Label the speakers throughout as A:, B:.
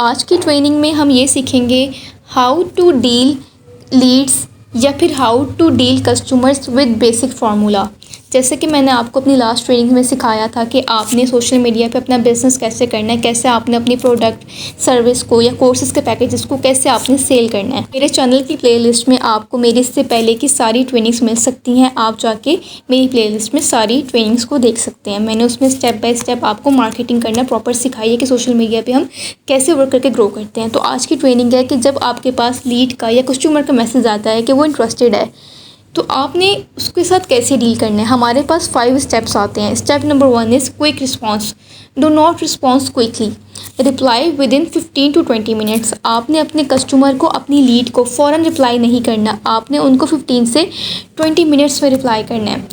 A: आज की ट्रेनिंग में हम ये सीखेंगे हाउ टू डील लीड्स या फिर how to deal customers with basic formula. जैसे कि मैंने आपको अपनी लास्ट ट्रेनिंग में सिखाया था कि आपने सोशल मीडिया पे अपना बिज़नेस कैसे करना है, कैसे आपने अपनी प्रोडक्ट सर्विस को या कोर्सेज़ के पैकेजेस को कैसे आपने सेल करना है। मेरे चैनल की प्लेलिस्ट में आपको मेरी इससे पहले की सारी ट्रेनिंग्स मिल सकती हैं। आप जाके मेरी प्लेलिस्ट में सारी ट्रेनिंग्स को देख सकते हैं। मैंने उसमें स्टेप बाय स्टेप आपको मार्केटिंग करना प्रॉपर सिखाई है कि सोशल मीडिया पर हम कैसे वर्क करके ग्रो करते हैं। तो आज की ट्रेनिंग है कि जब आपके पास लीड का या कस्टमर का मैसेज आता है कि वो इंटरेस्टेड है, तो आपने उसके साथ कैसे डील करना है। हमारे पास 5 स्टेप्स आते हैं। Step number 1 is quick response. Do not response quickly, reply with in 15 to 20 minutes. आपने अपने कस्टमर को, अपनी लीड को फ़ौरन रिप्लाई नहीं करना, आपने उनको 15 से 20 मिनट्स में रिप्लाई करना है।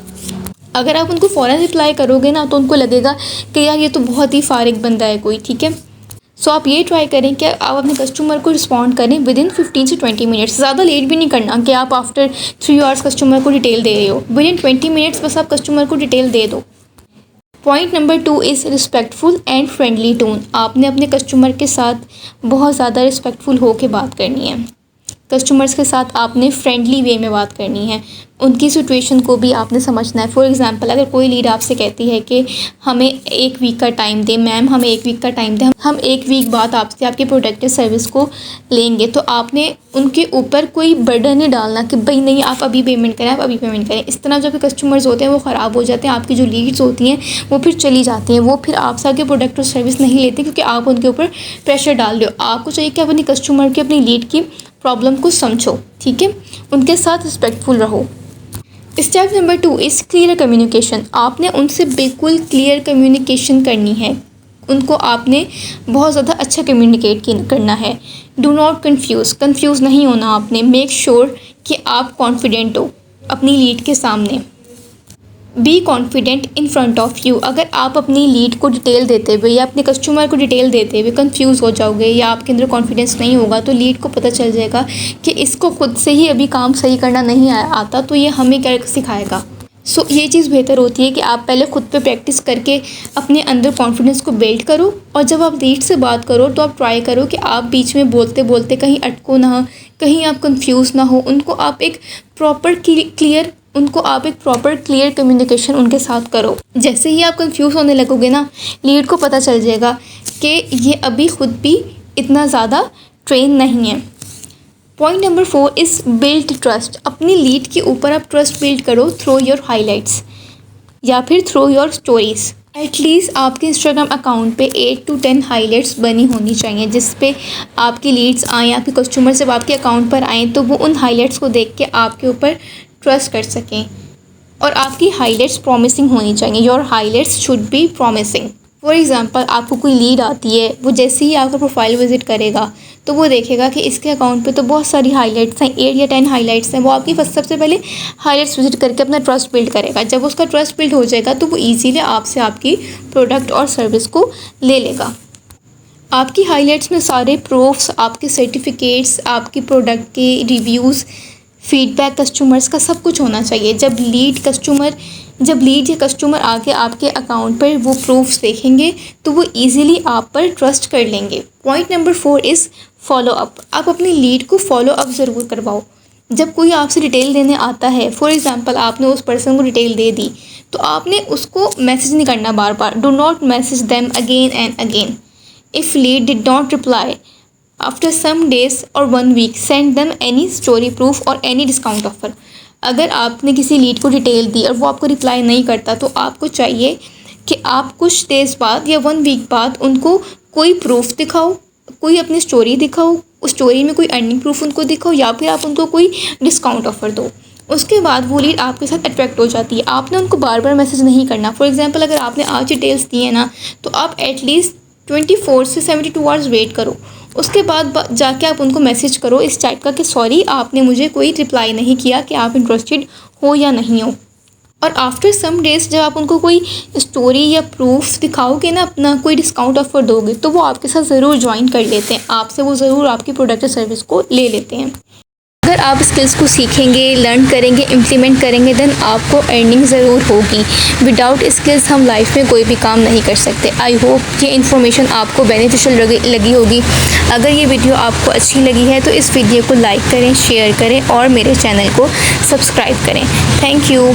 A: अगर आप उनको फ़ौरन रिप्लाई करोगे ना, तो उनको लगेगा कि यार ये तो बहुत ही फारिग बंदा है कोई, ठीक है। सो आप ये ट्राई करें कि आप अपने कस्टमर को रिस्पॉन्ड करें विद इन 15 से 20 मिनट्स। ज़्यादा लेट भी नहीं करना कि आप आफ्टर 3 आवर्स कस्टमर को डिटेल दे रहे हो। विद इन 20 मिनट्स बस आप कस्टमर को डिटेल दे दो। Point number 2 is respectful and friendly tone. आपने अपने कस्टमर के साथ बहुत ज़्यादा रिस्पेक्टफुल हो के बात करनी है। कस्टमर्स के साथ आपने फ्रेंडली वे में बात करनी है। उनकी सिचुएशन को भी आपने समझना है। फॉर एग्जांपल, अगर कोई लीड आपसे कहती है कि हमें 1 वीक का टाइम दें, मैम हमें 1 वीक का टाइम दें, हम 1 वीक बाद आपसे आपके प्रोडक्ट या सर्विस को लेंगे, तो आपने उनके ऊपर कोई बर्डन नहीं डालना कि भाई नहीं आप अभी पेमेंट करें, आप अभी पेमेंट करें। इस तरह जो भी कस्टमर्स होते हैं वो ख़राब हो जाते हैं। आपकी जो लीड्स होती हैं वो फिर चली जाती हैं, वो फिर आपसे आगे प्रोडक्ट और सर्विस नहीं लेते क्योंकि आप उनके ऊपर प्रेशर डाल रहे हो। आपको चाहिए कि आप अपनी कस्टमर की, अपनी लीड की प्रॉब्लम को समझो, ठीक है, उनके साथ रिस्पेक्टफुल रहो। Step number 2 is clear communication. आपने उनसे बिल्कुल क्लियर कम्युनिकेशन करनी है। उनको आपने बहुत ज़्यादा अच्छा कम्युनिकेट करना है। डू नॉट कंफ्यूज नहीं होना आपने। मेक श्योर कि आप कॉन्फिडेंट हो अपनी लीड के सामने। Be confident in front of you. अगर आप अपनी लीड को डिटेल देते हुए या अपने कस्टमर को डिटेल देते हुए कंफ्यूज हो जाओगे या आपके अंदर कॉन्फिडेंस नहीं होगा, तो लीड को पता चल जाएगा कि इसको खुद से ही अभी काम सही करना नहीं आता, तो ये हमें क्या सिखाएगा। सो ये चीज़ बेहतर होती है कि आप पहले खुद पे प्रैक्टिस करके अपने अंदर कॉन्फिडेंस को बिल्ड करो, और जब आप लीड से बात करो तो आप ट्राई करो कि आप बीच में बोलते बोलते कहीं अटको ना, कहीं आप कंफ्यूज ना हो। उनको आप एक प्रॉपर क्लियर कम्युनिकेशन उनके साथ करो। जैसे ही आप कंफ्यूज होने लगोगे ना, लीड को पता चल जाएगा कि ये अभी खुद भी इतना ज़्यादा ट्रेन नहीं है। Point number 4 is build trust. अपनी लीड के ऊपर आप ट्रस्ट बिल्ड करो थ्रू योर हाईलाइट्स या फिर थ्रू योर स्टोरीज़। एटलीस्ट आपके इंस्टाग्राम अकाउंट पे 8 to 10 हाईलाइट्स बनी होनी चाहिए, जिस पे आपकी लीड्स आएँ, आपके कस्टमर जब आपके अकाउंट पर आएँ तो वो उन हाईलाइट्स को देख के आपके ऊपर ट्रस्ट कर सकें। और आपकी हाईलाइट्स प्रॉमिसिंग होनी चाहिए। Your highlights should be promising. For example, आपको कोई लीड आती है, वो जैसे ही आपका प्रोफाइल विजिट करेगा तो वो देखेगा कि इसके अकाउंट पे तो बहुत सारी हाईलाइट्स हैं, 8 या 10 हाईलाइट्स हैं। वो आपकी सबसे पहले हाईलाइट्स विजिट करके अपना ट्रस्ट बिल्ड करेगा। जब उसका ट्रस्ट बिल्ड हो जाएगा तो वो ईजीली आपसे आपकी प्रोडक्ट और सर्विस को ले लेगा। आपकी हाईलाइट्स में सारे प्रूफ्स, आपके सर्टिफिकेट्स, आपकी प्रोडक्ट के रिव्यूज़, फीडबैक कस्टमर्स का सब कुछ होना चाहिए। जब लीड या कस्टमर आके आपके अकाउंट पर वो प्रूफ्स देखेंगे तो वो इजीली आप पर ट्रस्ट कर लेंगे। Point number 4 is follow up. आप अपनी लीड को फॉलो अप ज़रूर करवाओ। जब कोई आपसे डिटेल देने आता है, फॉर एग्जांपल आपने उस पर्सन को डिटेल दे दी, तो आपने उसको मैसेज नहीं करना बार बार। Do not message them again and again. If lead did not reply after some days और 1 week, send them any story proof और एनी डिस्काउंट ऑफर। अगर आपने किसी लीड को डिटेल दी और वो आपको रिप्लाई नहीं करता, तो आपको चाहिए कि आप कुछ डेज़ बाद या 1 वीक बाद उनको कोई प्रूफ दिखाओ, कोई अपनी स्टोरी दिखाओ, उस स्टोरी में कोई अर्निंग प्रूफ उनको दिखाओ, या फिर आप उनको कोई डिस्काउंट ऑफर दो। उसके बाद वो लीड आपके साथ अट्रैक्ट हो जाती है। आपने उनको बार बार मैसेज नहीं करना। फॉर एग्जांपल, अगर आपने आज डिटेल्स दी है ना, तो आप एटलीस्ट 24 से 72 आवर्स वेट करो। उसके बाद जाके आप उनको मैसेज करो इस टाइप का कि सॉरी, आपने मुझे कोई रिप्लाई नहीं किया कि आप इंटरेस्टेड हो या नहीं हो। और आफ्टर सम डेज़ जब आप उनको कोई स्टोरी या प्रूफ दिखाओगे ना, अपना कोई डिस्काउंट ऑफर दोगे, तो वो आपके साथ ज़रूर ज्वाइन कर लेते हैं, आपसे वो ज़रूर आपकी प्रोडक्ट या सर्विस को ले लेते हैं। अगर आप स्किल्स को सीखेंगे, लर्न करेंगे, इम्प्लीमेंट करेंगे, देन आपको अर्निंग ज़रूर होगी। विदाउट स्किल्स हम लाइफ में कोई भी काम नहीं कर सकते। आई होप ये इन्फॉर्मेशन आपको बेनिफिशियल लगी होगी। अगर ये वीडियो आपको अच्छी लगी है तो इस वीडियो को लाइक करें, शेयर करें और मेरे चैनल को सब्सक्राइब करें। Thank you.